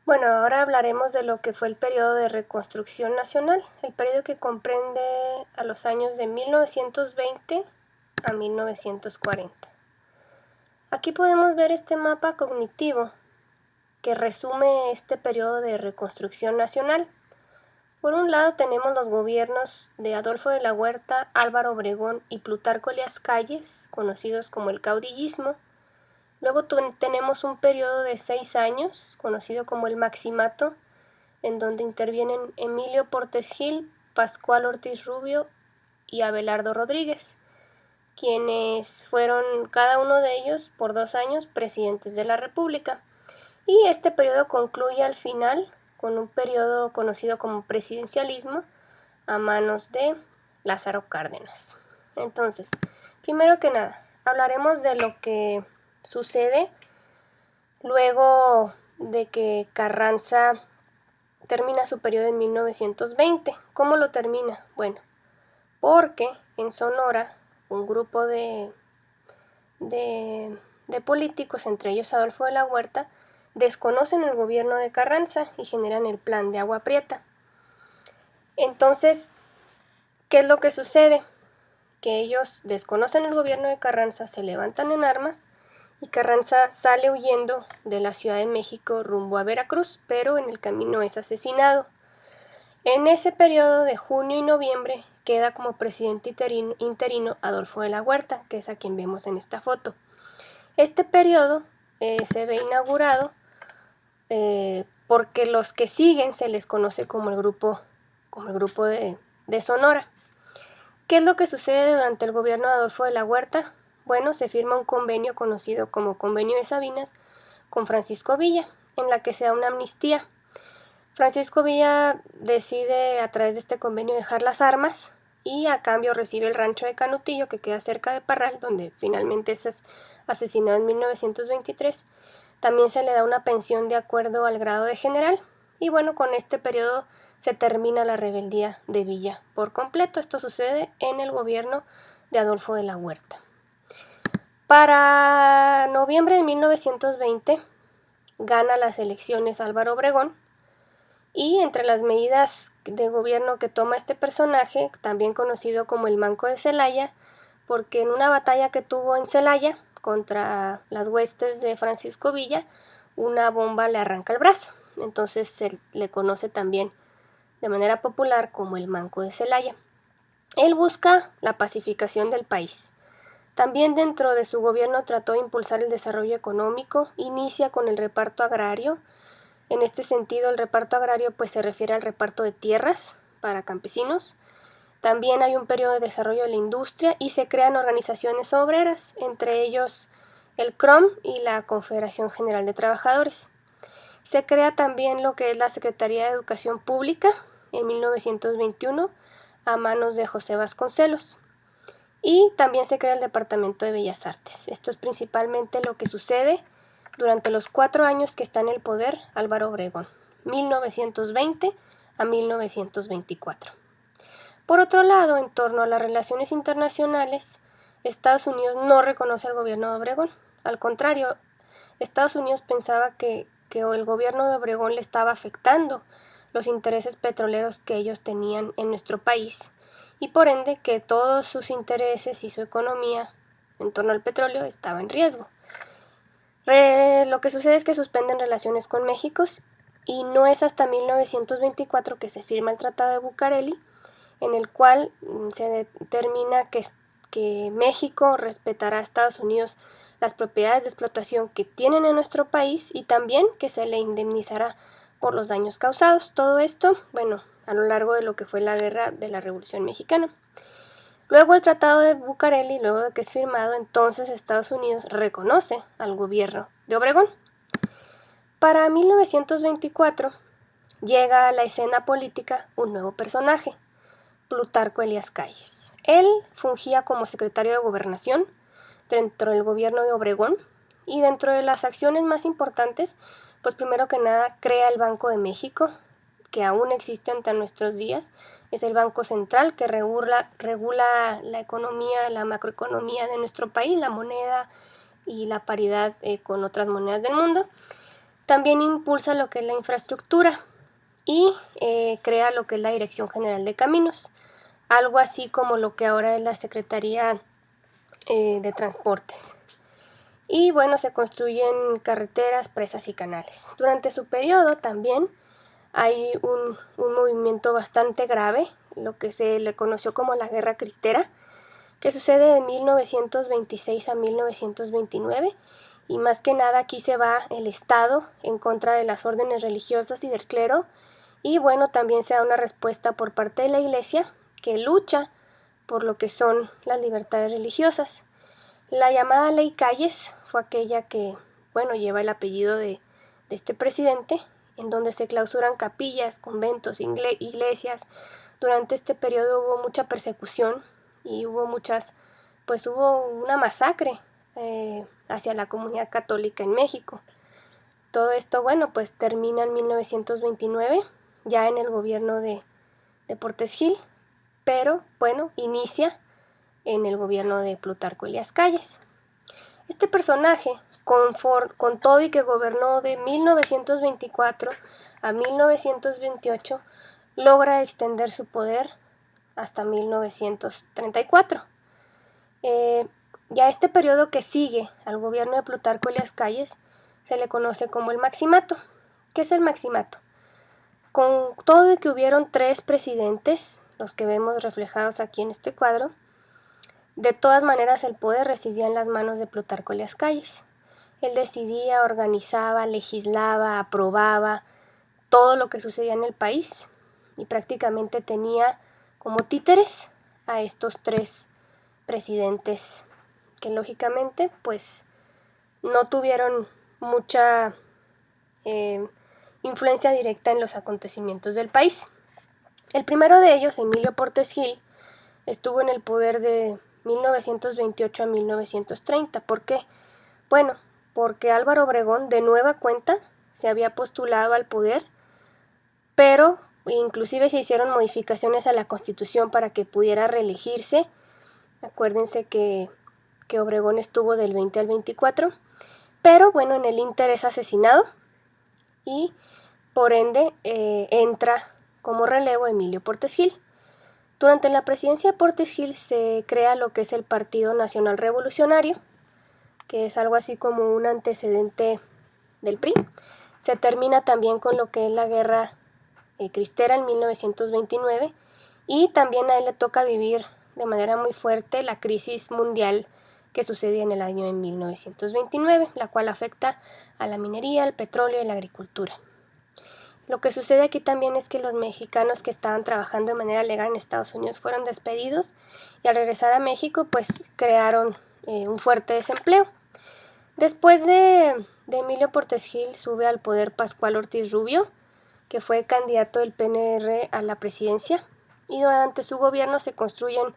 Bueno, ahora hablaremos de lo que fue el periodo de reconstrucción nacional, el periodo que comprende a los años de 1920 a 1940. Aquí podemos ver este mapa cognitivo que resume este periodo de reconstrucción nacional. Por un lado tenemos los gobiernos de Adolfo de la Huerta, Álvaro Obregón y Plutarco Elías Calles, conocidos como el caudillismo. Luego tenemos un periodo de 6 años, conocido como el Maximato, en donde intervienen Emilio Portes Gil, Pascual Ortiz Rubio y Abelardo Rodríguez, quienes fueron cada uno de ellos por 2 años presidentes de la República. Y este periodo concluye al final con un periodo conocido como presidencialismo a manos de Lázaro Cárdenas. Entonces, primero que nada, hablaremos de lo que sucede luego de que Carranza termina su periodo en 1920. ¿Cómo lo termina? Bueno, porque en Sonora un grupo de políticos, entre ellos Adolfo de la Huerta, desconocen el gobierno de Carranza y generan el plan de Agua Prieta. Entonces, ¿qué es lo que sucede? Que ellos desconocen el gobierno de Carranza, se levantan en armas y Carranza sale huyendo de la Ciudad de México rumbo a Veracruz, pero en el camino es asesinado. En ese periodo de junio y noviembre queda como presidente interino Adolfo de la Huerta, que es a quien vemos en esta foto. Este periodo se ve inaugurado porque los que siguen se les conoce como el grupo de Sonora. ¿Qué es lo que sucede durante el gobierno de Adolfo de la Huerta? Bueno, se firma un convenio conocido como Convenio de Sabinas con Francisco Villa, en la que se da una amnistía. Francisco Villa decide a través de este convenio dejar las armas y a cambio recibe el rancho de Canutillo, que queda cerca de Parral, donde finalmente es asesinado en 1923. También se le da una pensión de acuerdo al grado de general. Y bueno, con este periodo se termina la rebeldía de Villa por completo. Esto sucede en el gobierno de Adolfo de la Huerta. Para noviembre de 1920 gana las elecciones Álvaro Obregón, y entre las medidas de gobierno que toma este personaje, también conocido como el Manco de Celaya, porque en una batalla que tuvo en Celaya contra las huestes de Francisco Villa, una bomba le arranca el brazo. Entonces se le conoce también de manera popular como el Manco de Celaya. Él busca la pacificación del país. También dentro de su gobierno trató de impulsar el desarrollo económico, inicia con el reparto agrario. En este sentido, el reparto agrario pues se refiere al reparto de tierras para campesinos. También hay un periodo de desarrollo de la industria y se crean organizaciones obreras, entre ellos el CROM y la Confederación General de Trabajadores. Se crea también lo que es la Secretaría de Educación Pública en 1921 a manos de José Vasconcelos. Y también se crea el Departamento de Bellas Artes. Esto es principalmente lo que sucede durante los 4 años que está en el poder Álvaro Obregón, 1920 a 1924. Por otro lado, en torno a las relaciones internacionales, Estados Unidos no reconoce al gobierno de Obregón. Al contrario, Estados Unidos pensaba que el gobierno de Obregón le estaba afectando los intereses petroleros que ellos tenían en nuestro país y por ende que todos sus intereses y su economía en torno al petróleo estaba en riesgo. Lo que sucede es que suspenden relaciones con México y no es hasta 1924 que se firma el Tratado de Bucareli, en el cual se determina que México respetará a Estados Unidos las propiedades de explotación que tienen en nuestro país y también que se le indemnizará por los daños causados. Todo esto, bueno, a lo largo de lo que fue la guerra de la Revolución Mexicana. Luego el Tratado de Bucareli, luego de que es firmado, entonces Estados Unidos reconoce al gobierno de Obregón. Para 1924 llega a la escena política un nuevo personaje, Plutarco Elías Calles. Él fungía como secretario de Gobernación dentro del gobierno de Obregón y dentro de las acciones más importantes, pues primero que nada crea el Banco de México, que aún existe hasta nuestros días. Es el Banco Central que regula la economía, la macroeconomía de nuestro país, la moneda y la paridad con otras monedas del mundo. También impulsa lo que es la infraestructura y crea lo que es la Dirección General de Caminos, algo así como lo que ahora es la Secretaría de Transportes. Y bueno, se construyen carreteras, presas y canales. Durante su periodo también hay un movimiento bastante grave, lo que se le conoció como la Guerra Cristera, que sucede de 1926 a 1929, y más que nada aquí se va el Estado en contra de las órdenes religiosas y del clero, y bueno, también se da una respuesta por parte de la Iglesia que lucha por lo que son las libertades religiosas. La llamada Ley Calles fue aquella que, bueno, lleva el apellido de este presidente, en donde se clausuran capillas, conventos, iglesias. Durante este periodo hubo mucha persecución y hubo una masacre hacia la comunidad católica en México. Todo esto, bueno, pues termina en 1929, ya en el gobierno de Portes Gil, pero bueno, inicia en el gobierno de Plutarco Elías Calles. Este personaje, con todo y que gobernó de 1924 a 1928, logra extender su poder hasta 1934. Ya este periodo que sigue al gobierno de Plutarco Elías Calles se le conoce como el Maximato. ¿Qué es el Maximato? Con todo y que hubieron 3 presidentes, los que vemos reflejados aquí en este cuadro, de todas maneras el poder residía en las manos de Plutarco Elías Calles. Él decidía, organizaba, legislaba, aprobaba todo lo que sucedía en el país y prácticamente tenía como títeres a estos 3 presidentes que lógicamente pues no tuvieron mucha influencia directa en los acontecimientos del país. El primero de ellos, Emilio Portes Gil, estuvo en el poder de 1928 a 1930. ¿Por qué? Bueno, porque Álvaro Obregón de nueva cuenta se había postulado al poder, pero inclusive se hicieron modificaciones a la Constitución para que pudiera reelegirse. Acuérdense que Obregón estuvo del 20 al 24, pero bueno, en el Inter es asesinado y por ende entra como relevo Emilio Portes Gil. Durante la presidencia de Portes Gil se crea lo que es el Partido Nacional Revolucionario, que es algo así como un antecedente del PRI. Se termina también con lo que es la Guerra Cristera en 1929 y también a él le toca vivir de manera muy fuerte la crisis mundial que sucedía en el año de 1929, la cual afecta a la minería, el petróleo y la agricultura. Lo que sucede aquí también es que los mexicanos que estaban trabajando de manera legal en Estados Unidos fueron despedidos y al regresar a México pues crearon un fuerte desempleo. Después de Emilio Portes Gil sube al poder Pascual Ortiz Rubio, que fue candidato del PNR a la presidencia, y durante su gobierno se construyen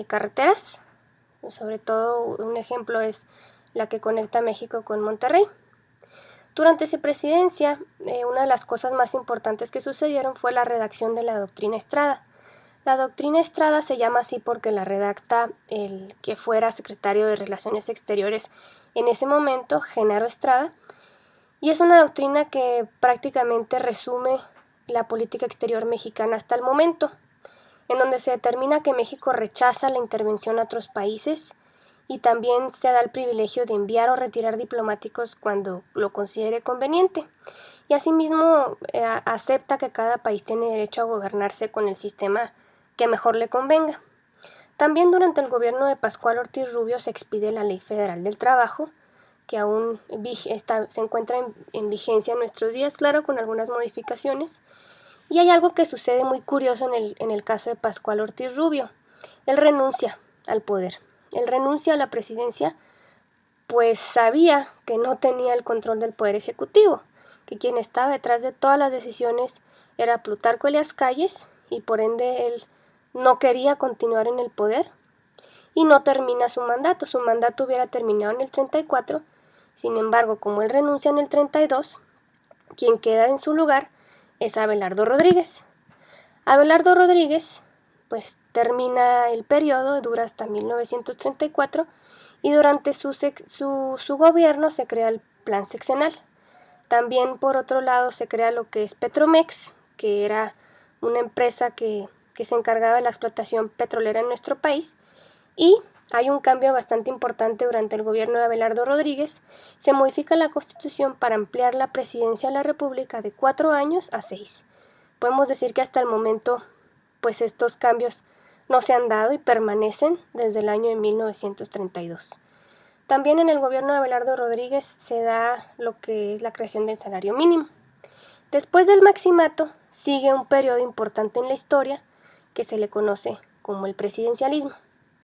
carreteras, sobre todo un ejemplo es la que conecta México con Monterrey. Durante su presidencia, una de las cosas más importantes que sucedieron fue la redacción de la Doctrina Estrada. La Doctrina Estrada se llama así porque la redacta el que fuera secretario de Relaciones Exteriores en ese momento, Genaro Estrada, y es una doctrina que prácticamente resume la política exterior mexicana hasta el momento, en donde se determina que México rechaza la intervención a otros países y también se da el privilegio de enviar o retirar diplomáticos cuando lo considere conveniente. Y asimismo acepta que cada país tiene derecho a gobernarse con el sistema que mejor le convenga. También durante el gobierno de Pascual Ortiz Rubio se expide la Ley Federal del Trabajo, que aún se encuentra en vigencia en nuestros días, claro, con algunas modificaciones. Y hay algo que sucede muy curioso en el caso de Pascual Ortiz Rubio. Él renuncia al poder. Él renuncia a la presidencia, pues sabía que no tenía el control del poder ejecutivo, que quien estaba detrás de todas las decisiones era Plutarco Elías Calles y por ende él no quería continuar en el poder y no termina su mandato. Su mandato hubiera terminado en el 34, sin embargo, como él renuncia en el 32, quien queda en su lugar es Abelardo Rodríguez. Abelardo Rodríguez pues termina el periodo, dura hasta 1934 y durante su gobierno se crea el Plan Sexenal. También por otro lado se crea lo que es Petromex, que era una empresa que se encargaba de la explotación petrolera en nuestro país, y hay un cambio bastante importante durante el gobierno de Abelardo Rodríguez. Se modifica la Constitución para ampliar la presidencia de la República de 4 años a 6. Podemos decir que hasta el momento, pues estos cambios no se han dado y permanecen desde el año de 1932. También en el gobierno de Abelardo Rodríguez se da lo que es la creación del salario mínimo. Después del maximato sigue un periodo importante en la historia que se le conoce como el presidencialismo.